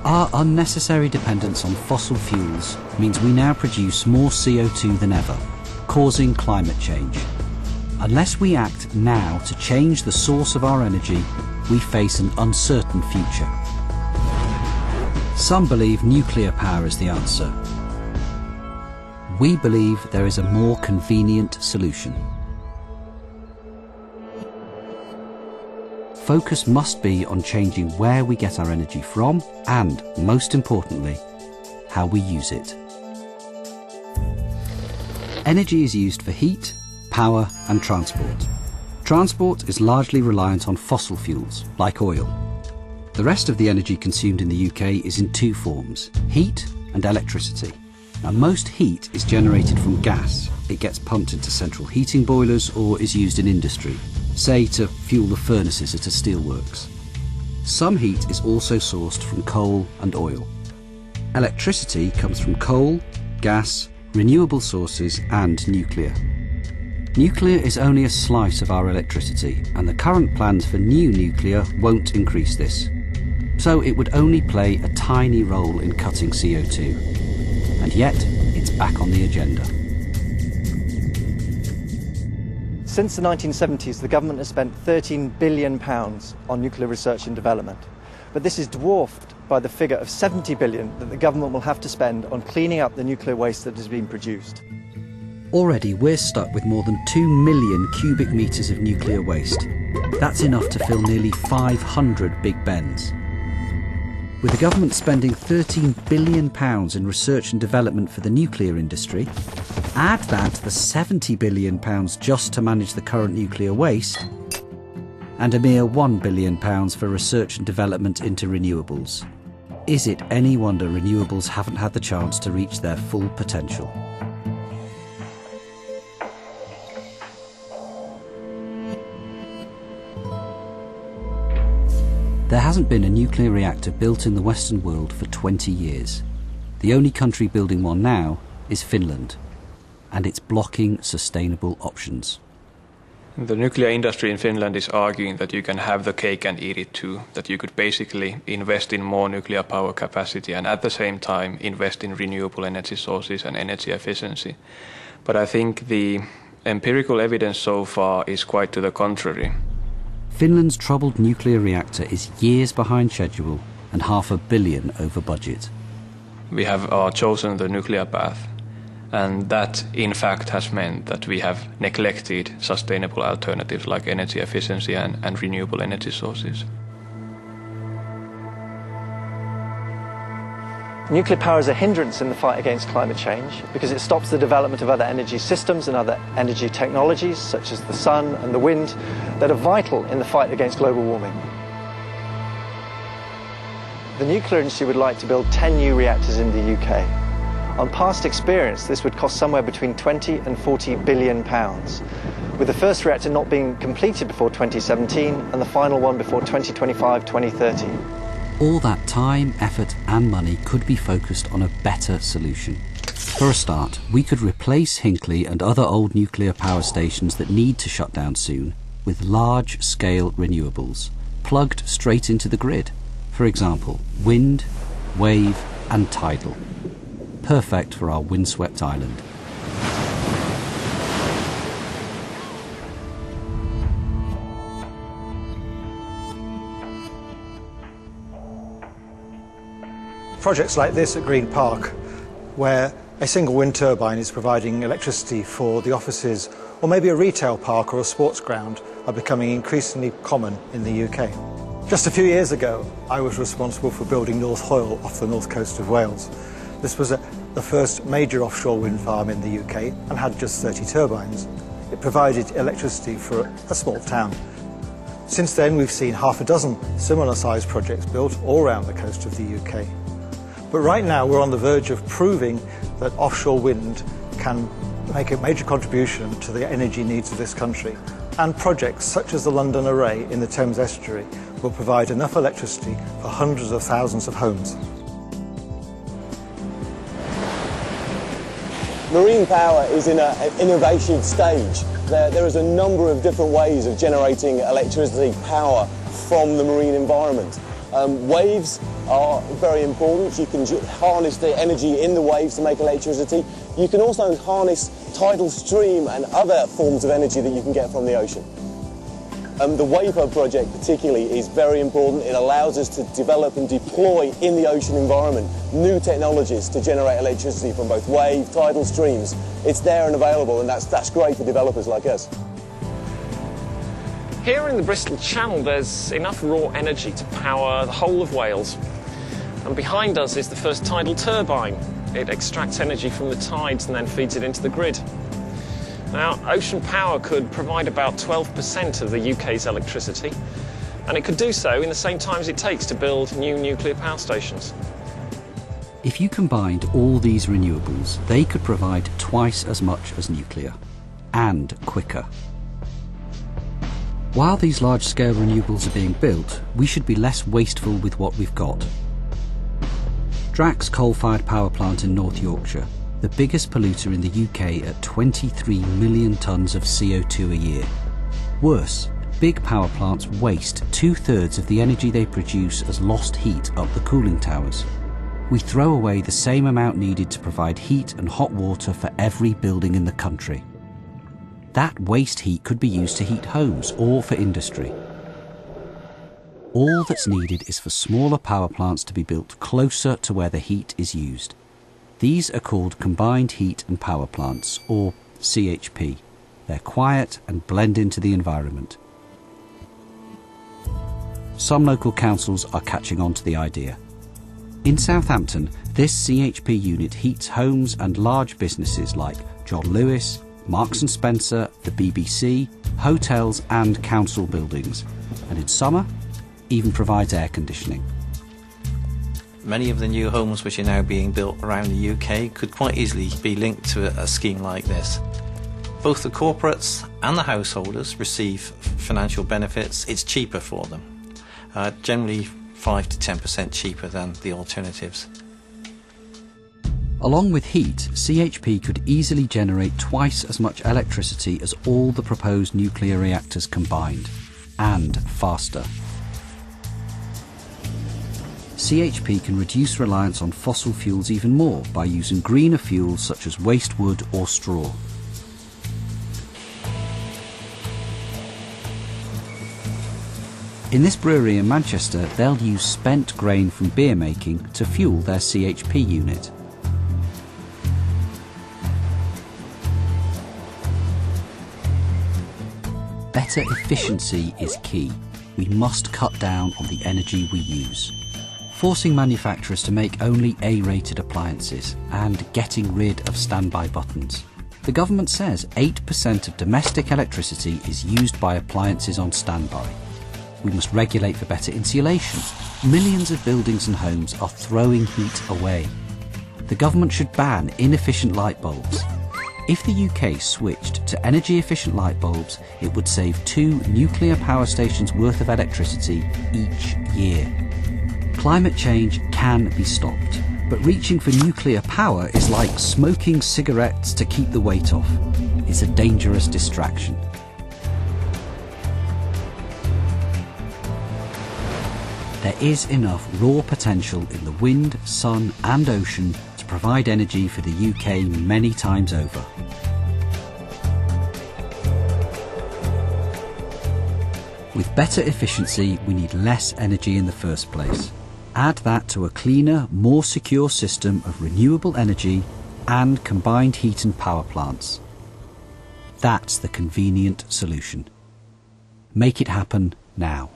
Our unnecessary dependence on fossil fuels means we now produce more CO2 than ever, causing climate change. Unless we act now to change the source of our energy, we face an uncertain future. Some believe nuclear power is the answer. We believe there is a more convenient solution. Focus must be on changing where we get our energy from and, most importantly, how we use it. Energy is used for heat, power and transport. Transport is largely reliant on fossil fuels, like oil. The rest of the energy consumed in the UK is in two forms, heat and electricity. Now, most heat is generated from gas. It gets pumped into central heating boilers or is used in industry, say to fuel the furnaces at a steelworks. Some heat is also sourced from coal and oil. Electricity comes from coal, gas, renewable sources and nuclear. Nuclear is only a slice of our electricity, and the current plans for new nuclear won't increase this. So it would only play a tiny role in cutting CO2. And yet, it's back on the agenda. Since the 1970s, the government has spent £13 billion on nuclear research and development. But this is dwarfed by the figure of £70 billion that the government will have to spend on cleaning up the nuclear waste that has been produced. Already we're stuck with more than 2 million cubic metres of nuclear waste. That's enough to fill nearly 500 Big Bens. With the government spending £13 billion in research and development for the nuclear industry, add that to the £70 billion just to manage the current nuclear waste, and a mere £1 billion for research and development into renewables. Is it any wonder renewables haven't had the chance to reach their full potential? There hasn't been a nuclear reactor built in the Western world for 20 years. The only country building one now is Finland, and it's blocking sustainable options. The nuclear industry in Finland is arguing that you can have the cake and eat it too, that you could basically invest in more nuclear power capacity and at the same time invest in renewable energy sources and energy efficiency. But I think the empirical evidence so far is quite to the contrary. Finland's troubled nuclear reactor is years behind schedule and $500 million over budget. We have chosen the nuclear path, and that in fact has meant that we have neglected sustainable alternatives like energy efficiency and renewable energy sources. Nuclear power is a hindrance in the fight against climate change because it stops the development of other energy systems and other energy technologies such as the sun and the wind that are vital in the fight against global warming. The nuclear industry would like to build 10 new reactors in the UK. On past experience, this would cost somewhere between 20 and 40 billion pounds, with the first reactor not being completed before 2017 and the final one before 2025-2030. All that time, effort and money could be focused on a better solution. For a start, we could replace Hinkley and other old nuclear power stations that need to shut down soon with large-scale renewables, plugged straight into the grid. For example, wind, wave and tidal. Perfect for our windswept island. Projects like this at Green Park, where a single wind turbine is providing electricity for the offices, or maybe a retail park or a sports ground, are becoming increasingly common in the UK. Just a few years ago, I was responsible for building North Hoyle off the north coast of Wales. This was the first major offshore wind farm in the UK and had just 30 turbines. It provided electricity for a small town. Since then, we've seen half a dozen similar-sized projects built all around the coast of the UK. But right now we're on the verge of proving that offshore wind can make a major contribution to the energy needs of this country. And projects such as the London Array in the Thames Estuary will provide enough electricity for hundreds of thousands of homes. Marine power is in an innovation stage. There is a number of different ways of generating electricity power from the marine environment. Waves are very important. You can harness the energy in the waves to make electricity. You can also harness tidal stream and other forms of energy that you can get from the ocean. The WaveHub project particularly is very important. It allows us to develop and deploy in the ocean environment new technologies to generate electricity from both wave, tidal streams. It's there and available, and that's great for developers like us. Here in the Bristol Channel there's enough raw energy to power the whole of Wales. And behind us is the first tidal turbine. It extracts energy from the tides and then feeds it into the grid. Now, ocean power could provide about 12% of the UK's electricity, and it could do so in the same time as it takes to build new nuclear power stations. If you combined all these renewables, they could provide twice as much as nuclear, and quicker. While these large-scale renewables are being built, we should be less wasteful with what we've got. Drax coal-fired power plant in North Yorkshire, the biggest polluter in the UK at 23 million tonnes of CO2 a year. Worse, big power plants waste 2/3 of the energy they produce as lost heat up the cooling towers. We throw away the same amount needed to provide heat and hot water for every building in the country. That waste heat could be used to heat homes or for industry. All that's needed is for smaller power plants to be built closer to where the heat is used. These are called combined heat and power plants, or CHP. They're quiet and blend into the environment. Some local councils are catching on to the idea. In Southampton, this CHP unit heats homes and large businesses like John Lewis, Marks & Spencer, the BBC, hotels and council buildings, and in summer, even provides air conditioning. Many of the new homes which are now being built around the UK could quite easily be linked to a scheme like this. Both the corporates and the householders receive financial benefits. It's cheaper for them, generally 5 to 10% cheaper than the alternatives. Along with heat, CHP could easily generate twice as much electricity as all the proposed nuclear reactors combined, and faster. CHP can reduce reliance on fossil fuels even more by using greener fuels such as waste wood or straw. In this brewery in Manchester, they'll use spent grain from beer making to fuel their CHP unit. Better efficiency is key. We must cut down on the energy we use. Forcing manufacturers to make only A-rated appliances and getting rid of standby buttons. The government says 8% of domestic electricity is used by appliances on standby. We must regulate for better insulation. Millions of buildings and homes are throwing heat away. The government should ban inefficient light bulbs. If the UK switched to energy-efficient light bulbs, it would save 2 nuclear power stations worth of electricity each year. Climate change can be stopped, but reaching for nuclear power is like smoking cigarettes to keep the weight off. It's a dangerous distraction. There is enough raw potential in the wind, sun and ocean to provide energy for the UK many times over. With better efficiency, we need less energy in the first place. Add that to a cleaner, more secure system of renewable energy and combined heat and power plants. That's the convenient solution. Make it happen now.